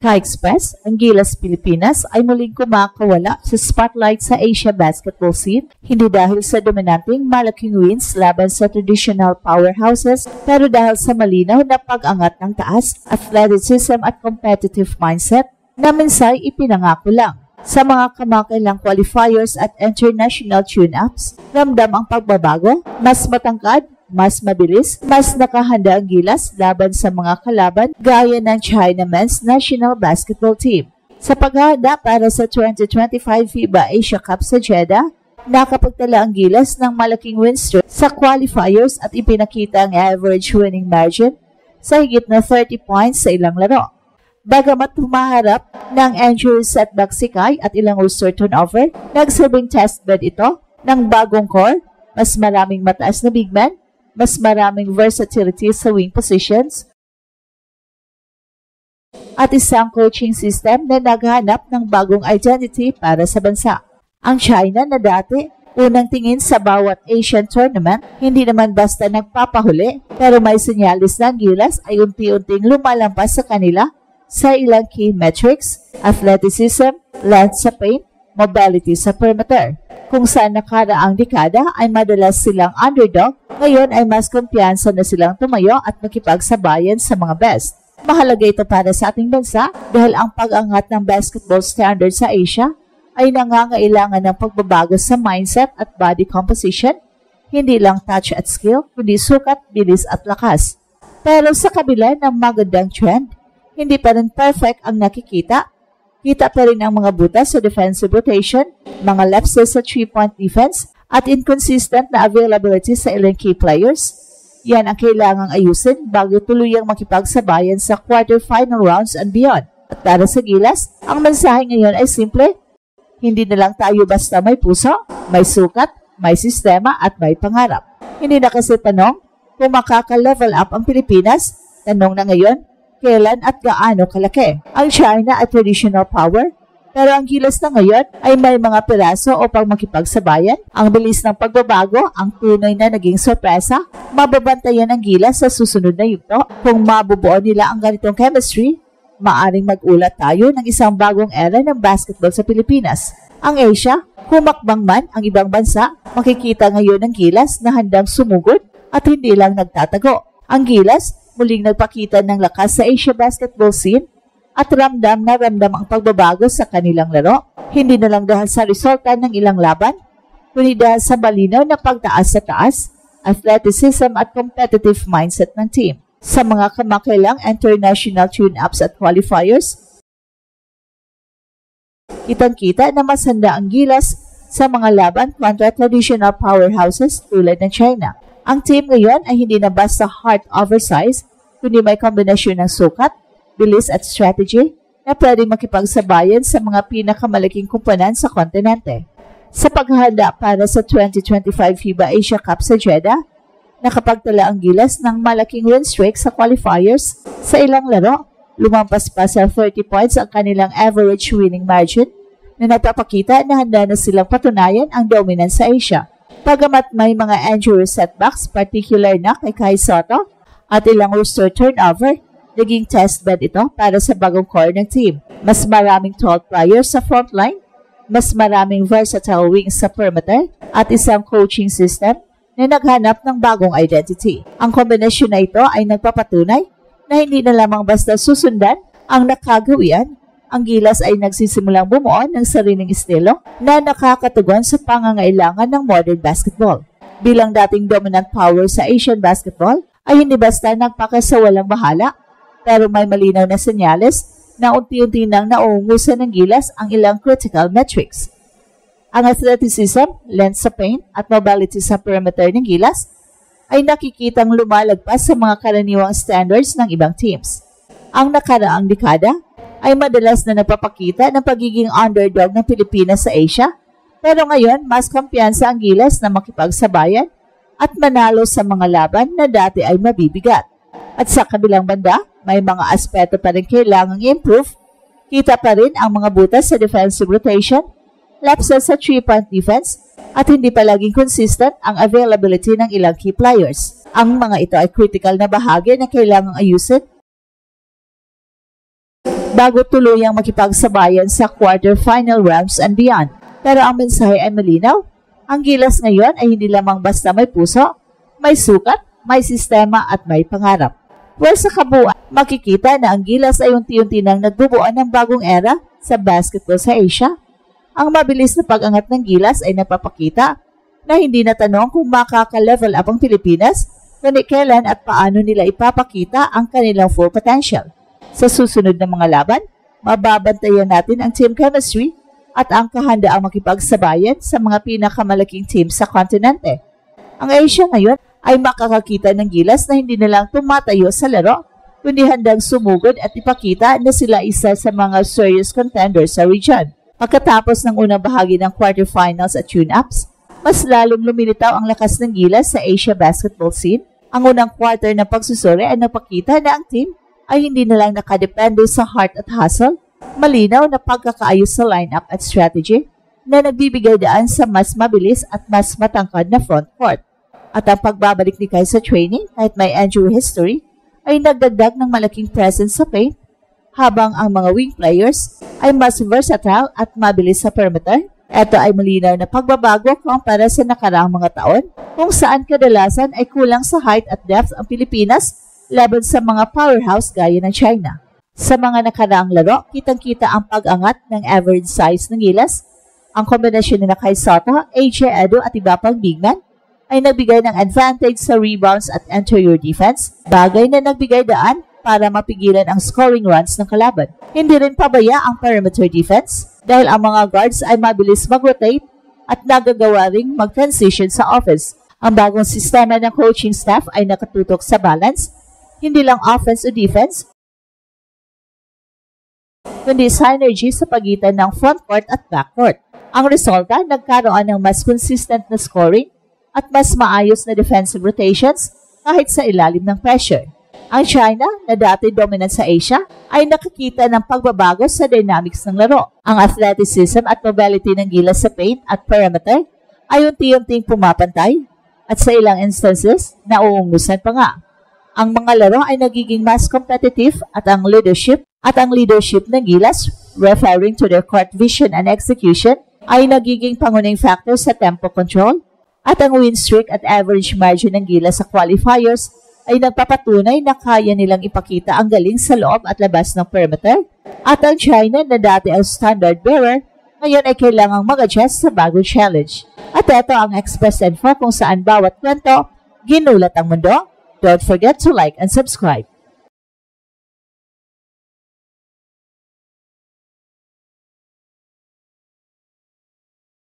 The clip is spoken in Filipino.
Ka-Express, ang Gilas Pilipinas ay muling kumakawala sa spotlight sa Asia basketball scene, hindi dahil sa dominanting malaking wins laban sa traditional powerhouses, pero dahil sa malinaw na pag-angat ng taas, athleticism at competitive mindset na minsay ipinangako lang. Sa mga kamakailang qualifiers at international tune-ups, ramdam ang pagbabago, mas matangkad, mas mabilis, mas nakahanda ang Gilas laban sa mga kalaban gaya ng China Men's National Basketball Team. Sa paghahanda para sa 2025 FIBA Asia Cup sa Jeddah, nakapagtala ang Gilas ng malaking win streak sa qualifiers at ipinakita ang average winning margin sa higit na 30 points sa ilang laro. Bagamat humaharap ng injury setback si Kai at ilang roster turnover, nagsilbing testbed ito ng bagong core, mas maraming mataas na big man, mas maraming versatility sa wing positions, at isang coaching system na naghanap ng bagong identity para sa bansa. Ang China na dati unang tingin sa bawat Asian tournament, hindi naman basta nagpapahuli, pero may senyalis ng Gilas ay unti-unting lumalampas sa kanila sa ilang key metrics, athleticism, length sa paint, mobility sa perimeter. Kung saan nakaraang dekada ay madalas silang underdog, ngayon ay mas kumpiyansa na silang tumayo at makipagsabayan sa mga best. Mahalaga ito para sa ating bansa dahil ang pag-angat ng basketball standard sa Asia ay nangangailangan ng pagbabago sa mindset at body composition, hindi lang touch at skill, kundi sukat, bilis at lakas. Pero sa kabila ng magandang trend, hindi pa rin perfect ang nakikita. Kita pa rin ang mga butas sa defensive rotation, mga lapses sa 3-point defense, at inconsistent na availability sa ilang key players. Yan ang kailangang ayusin bago tuluyang makipagsabayan sa quarterfinal rounds and beyond. At para sa Gilas, ang mensahe ngayon ay simple. Hindi na lang tayo basta may puso, may sukat, may sistema at may pangarap. Hindi na kasi tanong kung makaka-level up ang Pilipinas, tanong na ngayon, kailan at gaano kalaki. Ang China ay traditional power, pero ang Gilas na ngayon ay may mga piraso upang makipagsabayan. Ang bilis ng pagbabago, ang tunay na naging sorpresa, mababantayan ang Gilas sa susunod na yugto. Kung mabubuo nila ang ganitong chemistry, maaring mag-ulat tayo ng isang bagong era ng basketball sa Pilipinas. Ang Asia, humakbang man ang ibang bansa, makikita ngayon ng Gilas na handang sumugod at hindi lang nagtatago. Ang Gilas, muling nagpakita ng lakas sa Asia basketball scene at ramdam na ramdam ang pagbabago sa kanilang laro. Hindi na lang dahil sa resulta ng ilang laban, kundi dahil sa malinaw na pagtaas sa taas, athleticism at competitive mindset ng team. Sa mga kamakailang international tune-ups at qualifiers, kitang-kita na mas handa ang Gilas sa mga laban kontra traditional powerhouses tulad ng China. Ang team ngayon ay hindi na basta heart oversize, kundi may kombinasyon ng sukat, bilis at strategy na pwedeng makipagsabayan sa mga pinakamalaking kumpunan sa kontinente. Sa paghahanda para sa 2025 FIBA Asia Cup sa Jeddah, nakapagtala ang Gilas ng malaking win streak sa qualifiers. Sa ilang laro, lumampas pa sa 30 points ang kanilang average winning margin na nagpapakita na handa na silang patunayan ang dominance sa Asia. Pagamat may mga injury setbacks, particular na kay Kai Sotto at ilang roster turnover, naging testbed ito para sa bagong core ng team. Mas maraming tall players sa frontline, mas maraming versatile wings sa perimeter, at isang coaching system na naghanap ng bagong identity. Ang kombinasyon na ito ay nagpapatunay na hindi na lamang basta susundan ang nakagawian. Ang Gilas ay nagsisimulang bumuo ng sariling estilo na nakakatugon sa pangangailangan ng modern basketball. Bilang dating dominant power sa Asian basketball, ay hindi basta nagpakasawalang bahala, pero may malinaw na senyales na unti-unti nang nauungusan ng Gilas ang ilang critical metrics. Ang athleticism, length sa paint at mobility sa perimeter ng Gilas ay nakikitang lumalagpas sa mga karaniwang standards ng ibang teams. Ang nakaraang dekada ay madalas na napapakita ng pagiging underdog ng Pilipinas sa Asia, pero ngayon mas kumpiyansa ang Gilas na makipagsabayan at manalo sa mga laban na dati ay mabibigat. At sa kabilang banda, may mga aspeto pa rin kailangang improve. Kita pa rin ang mga butas sa defensive rotation, lapses sa 3-point defense, at hindi palaging consistent ang availability ng ilang key players. Ang mga ito ay critical na bahagi na kailangang ayusin bago tuluyang makipagsabayan sa quarterfinal rounds and beyond. Pero ang mensahe ay malinaw. Ang Gilas ngayon ay hindi lamang basta may puso, may sukat, may sistema at may pangarap. Well, sa kabuuan, makikita na ang Gilas ay unti-unti nang nagbubuan ng bagong era sa basketball sa Asia. Ang mabilis na pag-angat ng Gilas ay napapakita na hindi na tanong kung makaka-level up ang Pilipinas, kundi kailan at paano nila ipapakita ang kanilang full potential. Sa susunod na mga laban, mababantayan natin ang team chemistry at ang kahandaang makipagsabayan sa mga pinakamalaking team sa kontinente. Ang Asia ngayon ay makakakita ng Gilas na hindi na lang tumatayo sa laro, kundi handang sumugod at ipakita na sila isa sa mga serious contenders sa region. Pagkatapos ng unang bahagi ng quarterfinals at tune-ups, mas lalong lumilitaw ang lakas ng Gilas sa Asia basketball scene. Ang unang quarter ng pagsusuri ay napakita na ang team ay hindi na lang nakadepende sa heart at hustle, malinaw na pagkakaayos sa lineup at strategy na nagbibigay daan sa mas mabilis at mas matangkad na front court. At ang pagbabalik ni Kai sa training kahit may injury history ay nagdagdag ng malaking presence sa paint, habang ang mga wing players ay mas versatile at mabilis sa perimeter. Ito ay malinaw na pagbabago kumpara sa nakaraang mga taon kung saan kadalasan ay kulang sa height at depth ang Pilipinas laban sa mga powerhouse gaya ng China. Sa mga nakaraang laro, kitang-kita ang pag-angat ng average size ng Gilas. Ang kombinasyon na Kai Sotto, AJ Edo at iba pang big man ay nagbigay ng advantage sa rebounds at interior defense, bagay na nagbigay daan para mapigilan ang scoring runs ng kalaban. Hindi rin pabaya ang perimeter defense dahil ang mga guards ay mabilis mag-rotate at nagagawa ring mag-transition sa offense. Ang bagong sistema ng coaching staff ay nakatutok sa balance, hindi lang offense o defense, kundi synergy sa pagitan ng front court at back court. Ang resulta, nagkaroon ng mas consistent na scoring at mas maayos na defensive rotations kahit sa ilalim ng pressure. Ang China, na dati dominant sa Asia, ay nakikita ng pagbabago sa dynamics ng laro. Ang athleticism at mobility ng Gilas sa paint at perimeter ay unti-unting pumapantay at sa ilang instances, nauungusan pa nga. Ang mga laro ay nagiging mas competitive at ang leadership ng Gilas, referring to their court vision and execution, ay nagiging pangunahing factor sa tempo control. At ang win streak at average margin ng Gilas sa qualifiers ay nagpapatunay na kaya nilang ipakita ang galing sa loob at labas ng perimeter. At ang China, na dati ang standard bearer, ngayon ay kailangang mag-adjust sa bagong challenge. At ito ang Express Info kung saan bawat kwento ginulat ang mundo. Don't forget to like and subscribe.